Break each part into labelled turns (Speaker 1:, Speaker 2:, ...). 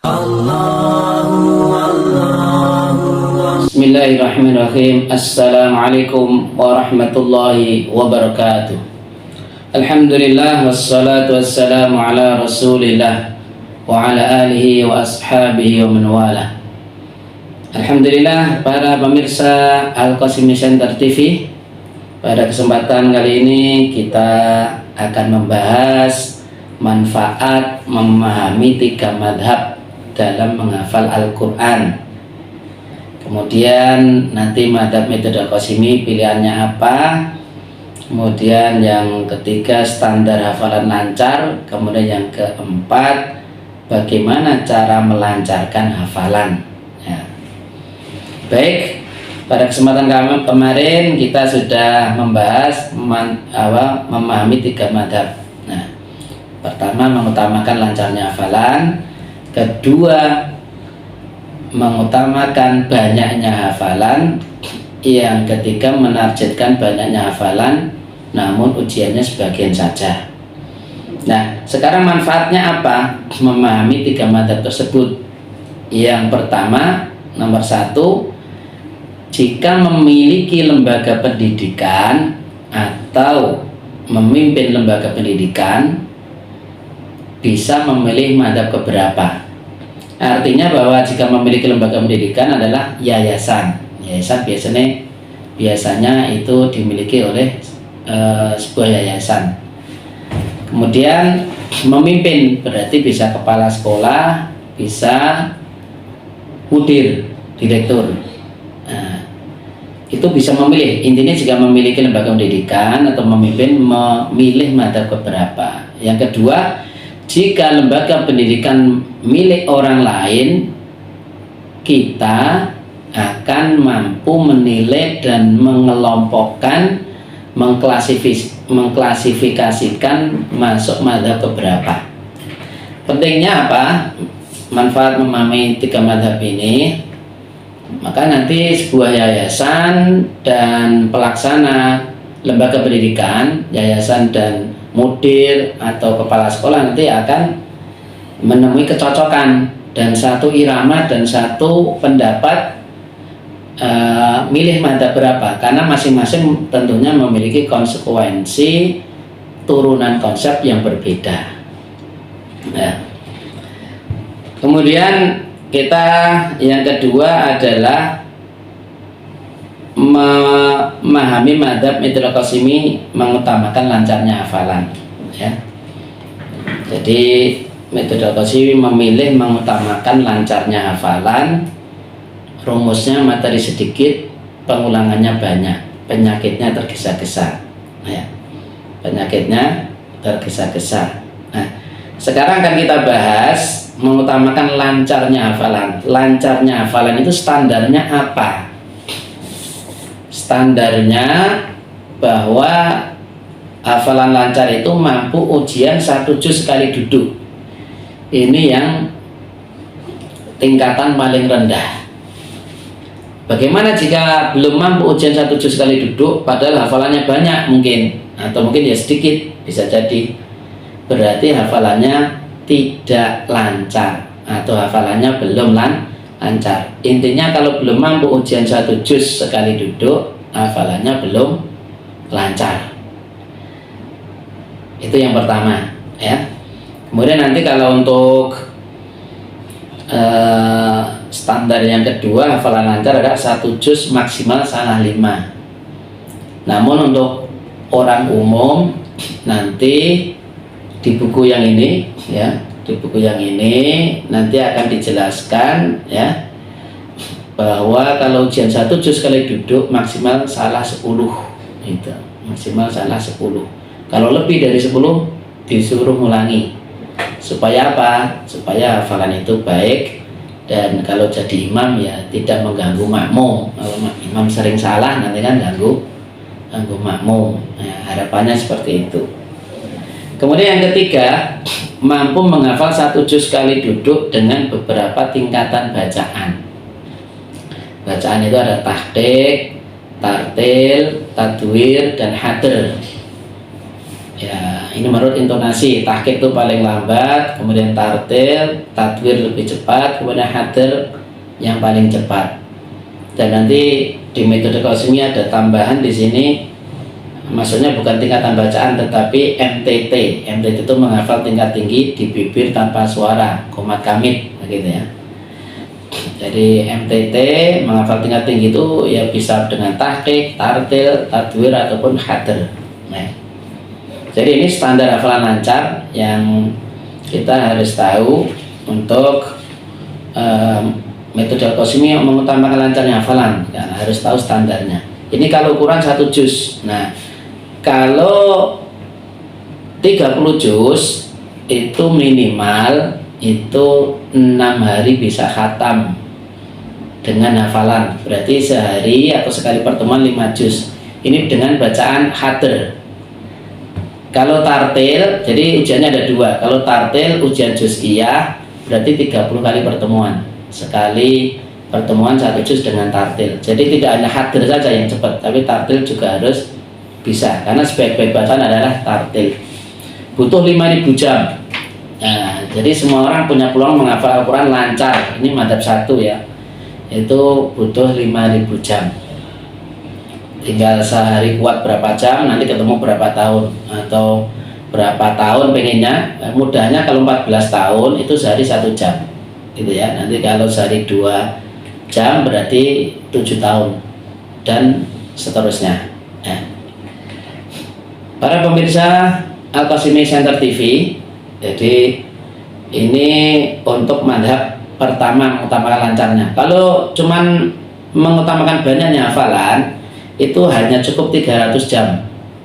Speaker 1: Bismillahirrahmanirrahim. Assalamualaikum warahmatullahi wabarakatuh. Alhamdulillah wassalatu wassalamu ala rasulillah wa ala alihi wa ashabihi wa man wala. Alhamdulillah para pemirsa Al-Qasimi Center TV, pada kesempatan kali ini kita akan membahas manfaat memahami 3 madhab dalam menghafal Al-Quran. Kemudian nanti madhab metode Al-Qasimi pilihannya apa. Kemudian yang ketiga standar hafalan lancar. Kemudian yang keempat bagaimana cara melancarkan hafalan ya. Baik, pada kesempatan kemarin kita sudah membahas memahami 3 madhab. Nah, pertama mengutamakan lancarnya hafalan, kedua mengutamakan banyaknya hafalan, yang ketiga menargetkan banyaknya hafalan namun ujiannya sebagian saja. Nah, sekarang manfaatnya apa memahami 3 madhab tersebut? Yang pertama, nomor 1, jika memiliki lembaga pendidikan atau memimpin lembaga pendidikan, bisa memilih madhab keberapa. Artinya bahwa jika memiliki lembaga pendidikan adalah yayasan. Yayasan biasanya itu dimiliki oleh sebuah yayasan. Kemudian memimpin berarti bisa kepala sekolah, bisa mudir, direktur. Nah, itu bisa memilih. Intinya jika memiliki lembaga pendidikan atau memimpin, memilih madhab keberapa. Yang kedua, jika lembaga pendidikan milik orang lain, kita akan mampu menilai dan mengelompokkan, mengklasifikasikan masuk madhab keberapa. Pentingnya apa? Manfaat memahami 3 madhab ini, maka nanti sebuah yayasan dan pelaksana lembaga pendidikan, yayasan dan mudir atau kepala sekolah nanti akan menemui kecocokan dan satu irama dan satu pendapat milih madhab berapa, karena masing-masing tentunya memiliki konsekuensi turunan konsep yang berbeda. Nah, kemudian kita yang kedua adalah memahami madhab metode Al-Qasimi mengutamakan lancarnya hafalan ya. Jadi metode Al-Qasimi memilih mengutamakan lancarnya hafalan. Rumusnya materi sedikit, pengulangannya banyak, penyakitnya tergesa-gesa ya. Penyakitnya tergesa-gesa. Nah, sekarang akan kita bahas mengutamakan lancarnya hafalan. Lancarnya hafalan itu standarnya apa? Standarnya bahwa hafalan lancar itu mampu ujian 1 juz sekali duduk. Ini yang tingkatan paling rendah. Bagaimana jika belum mampu ujian 1 juz sekali duduk padahal hafalannya banyak mungkin, atau mungkin ya sedikit, bisa jadi berarti hafalannya tidak lancar atau hafalannya belum lancar. Intinya kalau belum mampu ujian 1 juz sekali duduk, hafalannya belum lancar. Itu yang pertama ya. Kemudian nanti kalau untuk standar yang kedua, hafalan lancar adalah 1 juz maksimal salah 5. Namun untuk orang umum nanti di buku yang ini ya, di buku yang ini nanti akan dijelaskan ya, bahwa kalau ujian 1 juz sekali duduk maksimal salah 10 itu, maksimal salah 10. Kalau lebih dari 10 disuruh ngulangi. Supaya apa? Supaya hafalan itu baik, dan kalau jadi imam ya tidak mengganggu makmum. Kalau imam sering salah nanti kan ganggu makmum. Nah, harapannya seperti itu. Kemudian yang ketiga, mampu menghafal 1 juz sekali duduk dengan beberapa tingkatan bacaan. Bacaan itu ada tahqiq, tartil, tadwir, dan hadr. Ya, ini menurut intonasi. Tahqiq itu paling lambat, kemudian tartil, tadwir lebih cepat, kemudian hadir yang paling cepat. Dan nanti di metode Qasimiyah ada tambahan di sini, maksudnya bukan tingkatan bacaan tetapi MTT. MTT itu menghafal tingkat tinggi di bibir tanpa suara, qomat kamit, begitu ya. Jadi MTT menghafal tingkat tinggi itu ya bisa dengan tahqiq, tartil, tadwir ataupun hadir. Nah, jadi ini standar hafalan lancar yang kita harus tahu untuk metode Qasimiyah mengutamakan lancarnya hafalan, kan harus tahu standarnya. Ini kalau ukuran 1 juz. Nah, kalau 30 juz itu minimal itu 6 hari bisa khatam dengan hafalan. Berarti sehari atau sekali pertemuan 5 juz. Ini dengan bacaan hadir. Kalau tartil, jadi ujiannya ada 2. Kalau tartil ujian juz'iyah berarti 30 kali pertemuan. Sekali pertemuan 1 juz dengan tartil. Jadi tidak hanya hadir saja yang cepat, tapi tartil juga harus bisa. Karena sebaik-baik bacaan adalah tartil. Butuh 5.000 jam. Nah, jadi semua orang punya peluang menghafal Al-Quran lancar. Ini madzhab 1 ya. Itu butuh 5.000 jam. Tinggal sehari kuat berapa jam, nanti ketemu berapa tahun, atau berapa tahun pengennya. Mudahnya kalau 14 tahun itu sehari 1 jam gitu ya. Nanti kalau sehari 2 jam berarti 7 tahun dan seterusnya ya. Para pemirsa Al-Qasimi Center TV, jadi ini untuk madhab pertama mengutamakan lancarnya. Kalau cuman mengutamakan banyaknya hafalan itu hanya cukup 300 jam.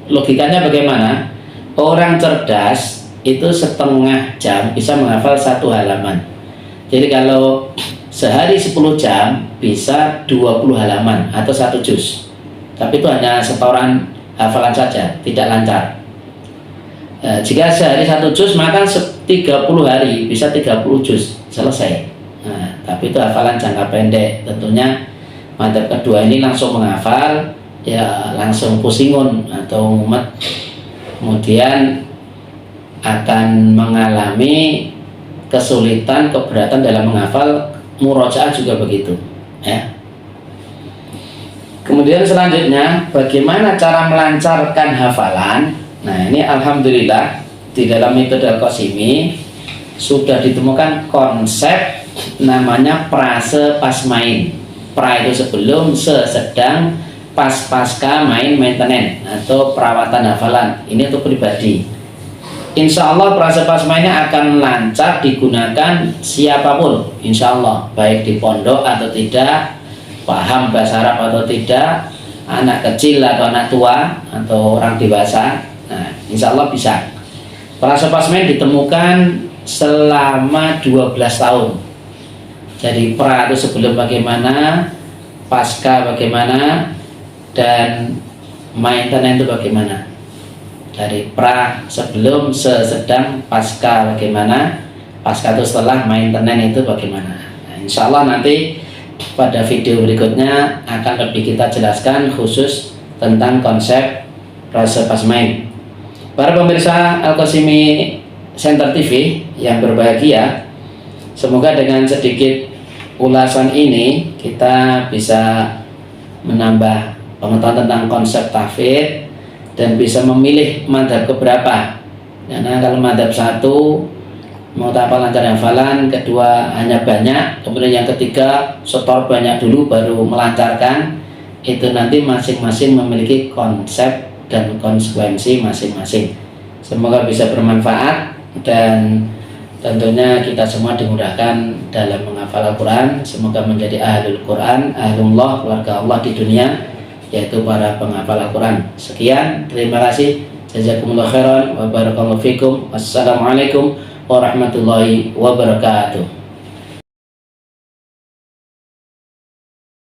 Speaker 1: Logikanya bagaimana? Orang cerdas itu setengah jam bisa menghafal 1 halaman. Jadi kalau sehari 10 jam bisa 20 halaman atau 1 juz. Tapi itu hanya setoran hafalan saja, tidak lancar. Jika sehari 1 juz maka 30 hari bisa 30 juz selesai. Nah, tapi itu hafalan jangka pendek. Tentunya madzhab kedua ini langsung menghafal, ya langsung pusingun atau mumet, kemudian akan mengalami kesulitan, keberatan dalam menghafal. Murojaah juga begitu ya. Kemudian selanjutnya bagaimana cara melancarkan hafalan. Nah, ini alhamdulillah di dalam metode Al-Qasimi sudah ditemukan konsep namanya prase pas main. Pra itu sebelum, sedang, pas pasca, main maintenance atau perawatan hafalan. Ini untuk pribadi. Insya Allah prase pas mainnya akan lancar digunakan siapapun, insya Allah, baik di pondok atau tidak, paham bahasa Arab atau tidak, anak kecil atau anak tua atau orang dewasa. Nah, insya Allah bisa. Prase pas main ditemukan selama 12 tahun. Jadi pra itu sebelum bagaimana, pasca bagaimana, dan maintenance itu bagaimana. Dari pra sebelum, sedang, pasca bagaimana, pasca itu setelah, maintenance itu bagaimana. Nah, insya Allah nanti pada video berikutnya akan lebih kita jelaskan khusus tentang konsep prase pas main. Para pemirsa Al-Qasimi Center TV yang berbahagia, semoga dengan sedikit ulasan ini kita bisa menambah pengetahuan tentang konsep tahfidz dan bisa memilih madzhab keberapa. Karena kalau madzhab 1 mau hafal lancar hafalan, kedua hanya banyak, kemudian yang ketiga setor banyak dulu baru melancarkan. Itu nanti masing-masing memiliki konsep dan konsekuensi masing-masing. Semoga bisa bermanfaat dan tentunya kita semua dimudahkan dalam menghafal Al-Quran. Semoga menjadi ahlul Quran, ahlullah, keluarga Allah di dunia, yaitu para penghafal Al-Quran. Sekian, terima kasih. Jazakumullah khairan wa barakallahu fikum. Wassalamualaikum warahmatullahi wabarakatuh.